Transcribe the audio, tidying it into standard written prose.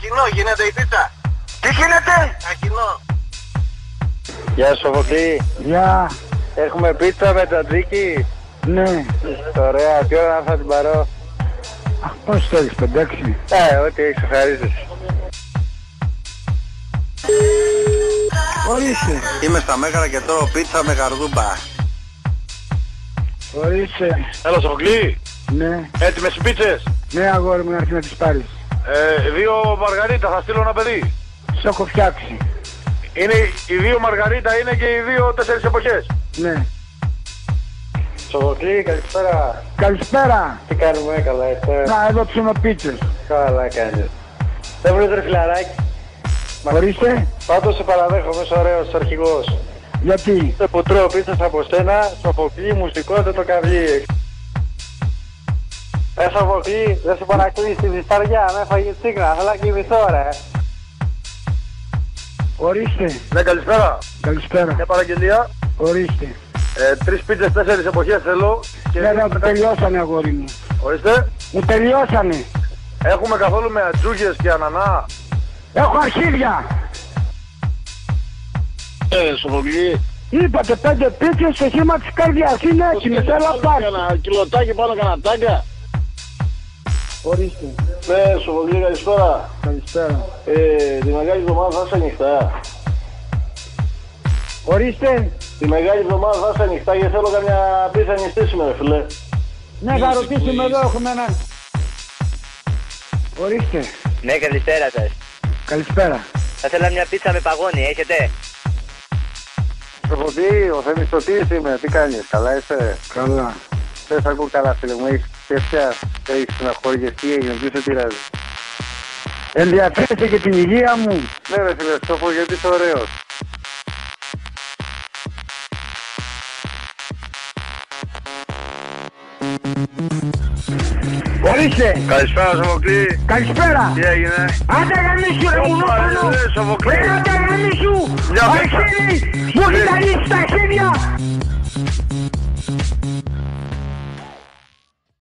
Αχινό γίνεται η πίτσα. Τι γίνεται? Αχινό. Γεια σου Φωκλή. Γεια. Έχουμε πίτσα με τατζίκι. Ναι. Ωραία, τι ώρα θα την πάρω? Πώς θέλεις, 5-6? Ό,τι έχεις ευχαρίστηση. Ορίστε. Είμαι στα Μέγαρα και τρώω πίτσα με γαρδούμπα. Ορίστε. Έλα Σοφοκλή. Ναι. Έτοιμες οι πίτσες? Ναι, αγόρι μου, να έρθει να τις πάρεις. 2 μαργαρίτα, θα στείλω ένα παιδί. Σε έχω φτιάξει. Είναι οι 2 μαργαρίτα, είναι και οι 2 4 εποχές. Ναι. Σοφοκλή, καλησπέρα. Καλησπέρα. Τι κάνουμε, καλά είστε? Να, εδώ ψωνοπίτσες. Καλά κάνεις. Δεν βρεις ρε φιλαράκι? Ορίστε. Πάντως σε παραδέχομαι, είσαι ωραίος αρχηγός. Γιατί? Που τρώω πίτσες από σένα, Σοφοκλή, μουσικό, δεν το καβλί. Σοφοκλή, δεν σου παρακλείς τη δισταριά, με έφαγε τσίγνα, θέλω να κοιμηθώ ρε. Ορίστε. Ναι, καλησπέρα. Καλησπέρα. Μια παραγγελία. Ορίστε. 3 πίτσες, 4 εποχές θέλω. Ναι, μου τελειώσανε, αγόρι μου. Ορίστε. Μου τελειώσανε. Έχουμε καθόλου με ατζούγες και ανανά? Έχω αρχίδια. Σοφοκλή. Είπατε 5 πίτσες στο χήμα της καρδιάς. Είναι έτοιμες, έλα πάρ'. Ένα κιλοτάκι πάνω κανατάκια. Ορίστε. Ναι, Σοφοκλή, καλησπέρα. Καλησπέρα. Τη μεγάλη εβδομάδα θα είσαι ανοιχτά. Ορίστε. Τη μεγάλη εβδομάδα θα είσαι ανοιχτά και θέλω καμιά πίτσα ανοιχτή σήμερα, φίλε. Ναι, θα ρωτήσουμε εδώ, έχουμε έναν. Ορίστε. Ναι, καλησπέρα σας. Καλησπέρα. Θα ήθελα μια πίτσα με παγώνι, έχετε? Σοφοκλή, ο Θεμιστοτής είμαι, τι κάνεις, καλά είσαι? Καλά. Δεν σ' ακούω καλά, φίλε μου, έχεις τέτοια, έχεις στεναχώριες, τι έγινε, τι σε πειράζει? Ενδιαφέρεσαι και την υγεία μου. Ναι ρε φίλε, Σοφο, γιατί είσαι ωραίος. Ορίστε. Καλησπέρα Σοφοκλή. Καλησπέρα. Τι έγινε? Άντε γαμίσου ρε μουνόπανο. Σοφοκλή. Άντε γαμίσου. Μια πίτσα. Αρχίδι. Μου έχει ταλίσει τα χέρια.